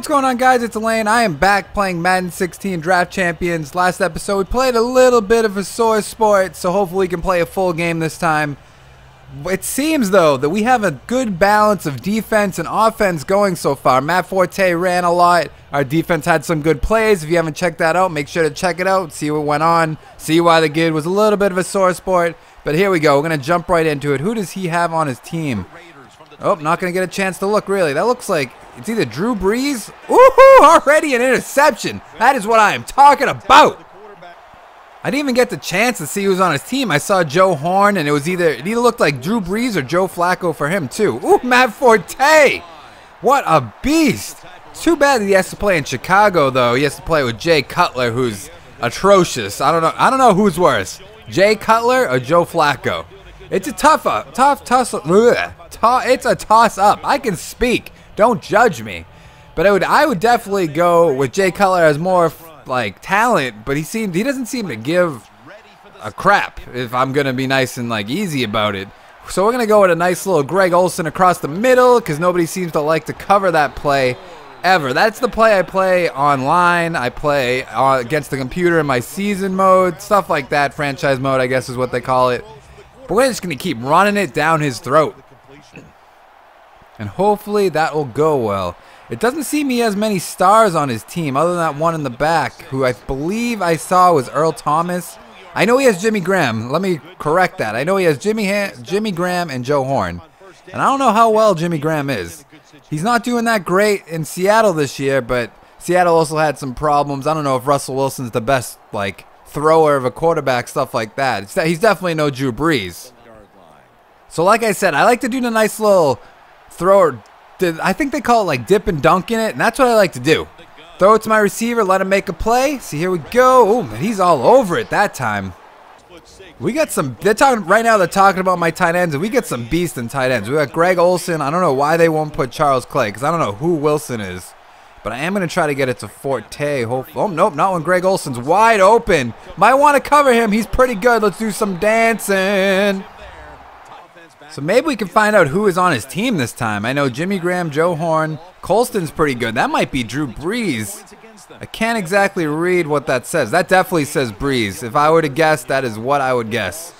What's going on, guys? It's Elaine. I am back playing Madden 16 Draft Champions. Last episode we played a little bit of a sore sport, so hopefully we can play a full game this time. It seems though that we have a good balance of defense and offense going so far. Matt Forte ran a lot. Our defense had some good plays. If you haven't checked that out, make sure to check it out, see what went on, see why the kid was a little bit of a sore sport. But here we go. We're going to jump right into it. Who does he have on his team? Oh, not going to get a chance to look, really. That looks like it's either Drew Brees. Ooh, already an interception. That is what I am talking about. I didn't even get the chance to see who was on his team. I saw Joe Horn, and it either looked like Drew Brees or Joe Flacco for him, too. Ooh, Matt Forte. What a beast. It's too bad that he has to play in Chicago, though. He has to play with Jay Cutler, who's atrocious. I don't know who's worse, Jay Cutler or Joe Flacco. It's a it's a toss-up. I can speak. Don't judge me. But I would definitely go with Jay Cutler as more like talent, but he doesn't seem to give a crap, if I'm gonna be nice and like easy about it. So we're gonna go with a nice little Greg Olsen across the middle, because nobody seems to like to cover that play ever. That's the play I play online. I play against the computer in my season mode, stuff like that. Franchise mode, I guess, is what they call it. But we're just gonna keep running it down his throat, and hopefully that will go well. It doesn't seem he has many stars on his team other than that one in the back, who I believe I saw was Earl Thomas. I know he has Jimmy Graham. Let me correct that. I know he has Jimmy Graham and Joe Horn. And I don't know how well Jimmy Graham is. He's not doing that great in Seattle this year, but Seattle also had some problems. I don't know if Russell Wilson's the best like thrower of a quarterback, stuff like that. He's definitely no Drew Brees. So like I said, I like to do the nice little thrower. I think they call it like dip and dunk in it, and that's what I like to do. Throw it to my receiver, let him make a play. See, here we go. Oh, man, he's all over it that time. We got some, they're talking about my tight ends, and we get some beast in tight ends. We got Greg Olsen. I don't know why they won't put Charles Clay, because I don't know who Wilson is. But I am going to try to get it to Forte. Oh, nope, not when Greg Olsen's wide open. Might want to cover him. He's pretty good. Let's do some dancing. So maybe we can find out who is on his team this time. I know Jimmy Graham, Joe Horn, Colston's pretty good. That might be Drew Brees. I can't exactly read what that says. That definitely says Brees. If I were to guess, that is what I would guess.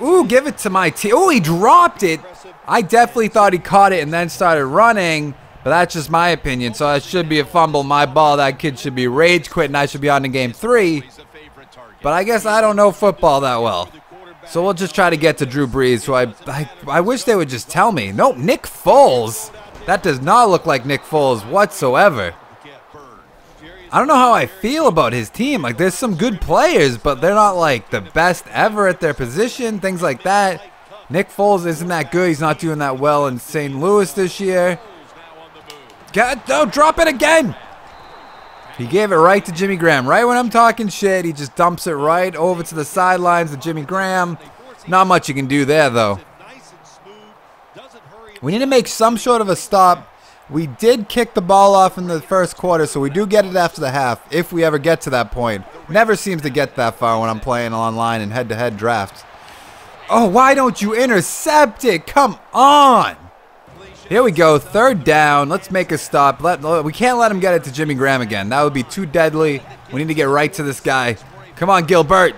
Ooh, give it to my team. Ooh, he dropped it. I definitely thought he caught it and then started running, but that's just my opinion. So it should be a fumble. My ball. That kid should be rage quitting. I should be on to game 3. But I guess I don't know football that well. So we'll just try to get to Drew Brees, who I wish they would just tell me. Nope, Nick Foles. That does not look like Nick Foles whatsoever. I don't know how I feel about his team. Like, there's some good players, but they're not like the best ever at their position, things like that. Nick Foles isn't that good. He's not doing that well in St. Louis this year. Don't drop it again. He gave it right to Jimmy Graham. Right when I'm talking shit, he just dumps it right over to the sidelines to Jimmy Graham. Not much you can do there, though. We need to make some sort of a stop. We did kick the ball off in the first quarter, so we do get it after the half, if we ever get to that point. Never seems to get that far when I'm playing online in head-to-head drafts. Oh, why don't you intercept it? Come on! Here we go, 3rd down. Let's make a stop. We can't let him get it to Jimmy Graham again. That would be too deadly. We need to get right to this guy. Come on, Gilbert.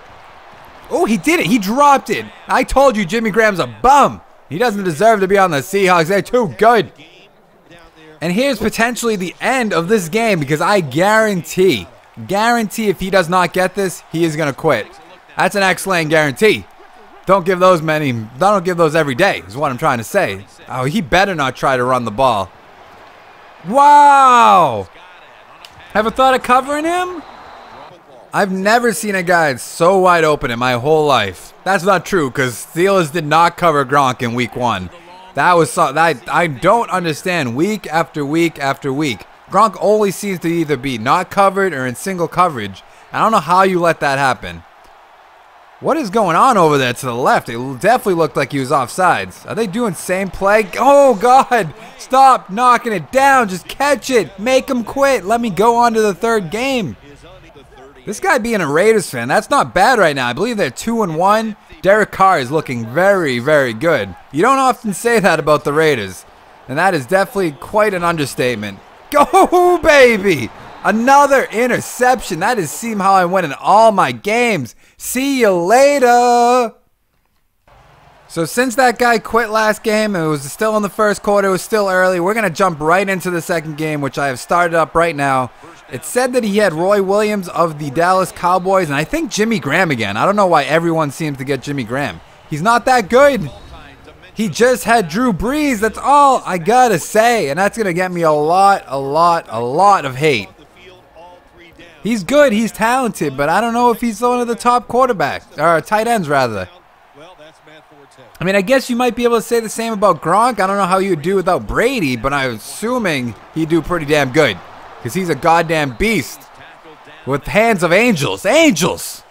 Oh, he did it. He dropped it. I told you Jimmy Graham's a bum. He doesn't deserve to be on the Seahawks. They're too good. And here's potentially the end of this game, because I guarantee if he does not get this, he is going to quit. That's an excellent guarantee. Don't give those every day, is what I'm trying to say. Oh, he better not try to run the ball. Wow! Ever thought of covering him? I've never seen a guy so wide open in my whole life. That's not true, because Steelers did not cover Gronk in week 1. That was I don't understand week after week after week. Gronk always seems to either be not covered or in single coverage. I don't know how you let that happen. What is going on over there to the left? It definitely looked like he was offsides. Are they doing same play? Oh, God. Stop knocking it down. Just catch it. Make him quit. Let me go on to the 3rd game. This guy being a Raiders fan, that's not bad right now. I believe they're 2-1. Derek Carr is looking very, very good. You don't often say that about the Raiders, and that is definitely quite an understatement. Go, baby! Another interception. That is seem how I win in all my games. See you later. So since that guy quit last game, and it was still in the first quarter, it was still early, we're going to jump right into the second game, which I have started up right now. It said that he had Roy Williams of the Dallas Cowboys, and I think Jimmy Graham again. I don't know why everyone seems to get Jimmy Graham. He's not that good. He just had Drew Brees. That's all I got to say, and that's going to get me a lot of hate. He's good. He's talented, but I don't know if he's one of the top quarterbacks, or tight ends, rather. I mean, I guess you might be able to say the same about Gronk. I don't know how you would do without Brady, but I'm assuming he'd do pretty damn good. Because he's a goddamn beast. With hands of angels. Angels!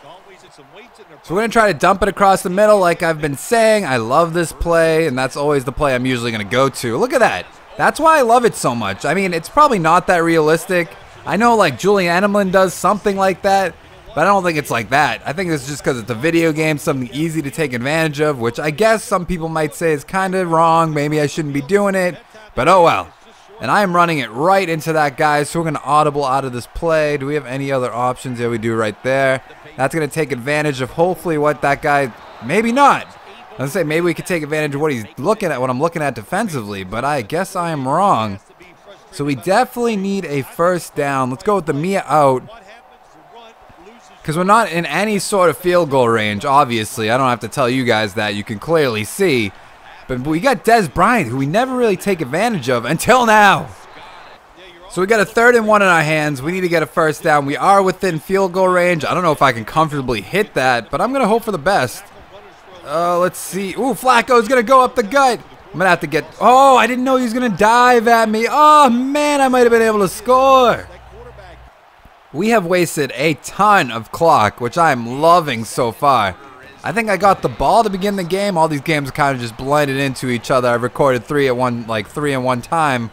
So we're going to try to dump it across the middle like I've been saying. I love this play, and that's always the play I'm usually going to go to. Look at that. That's why I love it so much. I mean, it's probably not that realistic. I know, like, Julian Edelman does something like that. But I don't think it's like that. I think it's just because it's a video game, something easy to take advantage of, which I guess some people might say is kind of wrong. Maybe I shouldn't be doing it, but oh well. And I am running it right into that guy, so we're going to audible out of this play. Do we have any other options? Yeah, we do right there. That's going to take advantage of hopefully what that guy, maybe not. I was going to say maybe we could take advantage of what he's looking at, what I'm looking at defensively, but I guess I am wrong. So we definitely need a first down. Let's go with the Mia out. Because we're not in any sort of field goal range, obviously. I don't have to tell you guys that. You can clearly see. But we got Dez Bryant, who we never really take advantage of until now. So we got a 3rd and 1 in our hands. We need to get a first down. We are within field goal range. I don't know if I can comfortably hit that, but I'm going to hope for the best. Let's see. Ooh, Flacco's going to go up the gut. I'm going to have to get... Oh, I didn't know he was going to dive at me. Oh, man, I might have been able to score. We have wasted a ton of clock, which I am loving so far. I think I got the ball to begin the game. All these games are kind of just blended into each other. I've recorded three at one time.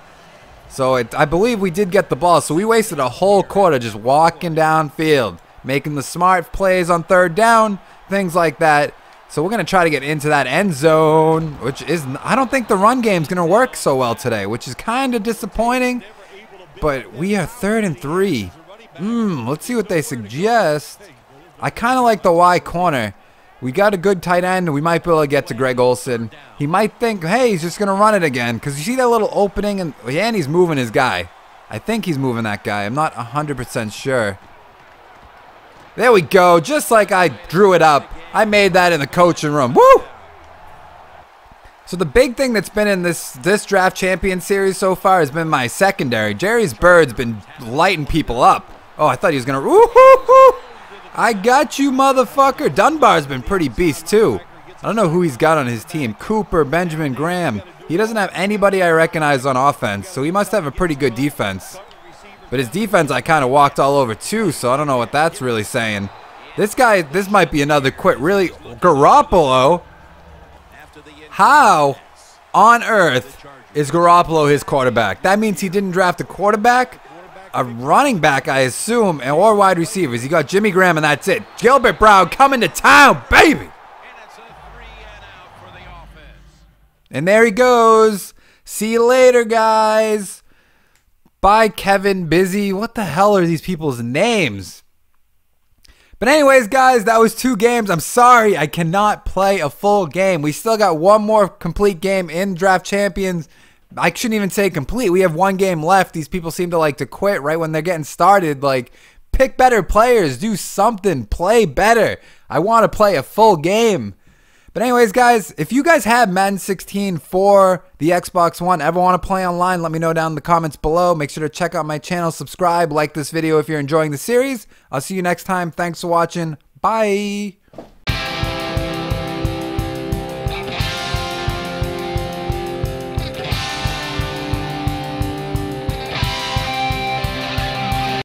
So I believe we did get the ball. So we wasted a whole quarter just walking downfield, making the smart plays on 3rd down, things like that. So we're going to try to get into that end zone, which is, I don't think the run game's going to work so well today, which is kind of disappointing. But we are 3rd and 3. Let's see what they suggest. I kind of like the Y corner. We got a good tight end. We might be able to get to Greg Olsen. He might think, hey, he's just going to run it again. Because you see that little opening? And he's moving his guy. I think he's moving that guy. I'm not 100% sure. There we go. Just like I drew it up. I made that in the coaching room. Woo! So the big thing that's been in this draft champion series so far has been my secondary. Jerry's Bird's been lighting people up. Oh, I thought he was going to... Woo-hoo-hoo! I got you, motherfucker. Dunbar's been pretty beast, too. I don't know who he's got on his team. Cooper, Benjamin Graham. He doesn't have anybody I recognize on offense, so he must have a pretty good defense. But his defense I kind of walked all over, too, so I don't know what that's really saying. This guy, this might be another quit. Really? Garoppolo? How on earth is Garoppolo his quarterback? That means he didn't draft a quarterback? A running back, I assume, or wide receivers. He got Jimmy Graham, and that's it. Gilbert Brown coming to town, baby. And there he goes. See you later, guys. Bye, Kevin Busy. What the hell are these people's names? But anyways, guys, that was 2 games. I'm sorry I cannot play a full game. We still got one more complete game in Draft Champions. I shouldn't even say complete. We have 1 game left. These people seem to like to quit right when they're getting started. Like, pick better players. Do something. Play better. I want to play a full game. But anyways, guys, if you guys have Madden 16 for the Xbox One, ever want to play online, let me know down in the comments below. Make sure to check out my channel, subscribe, like this video if you're enjoying the series. I'll see you next time. Thanks for watching. Bye.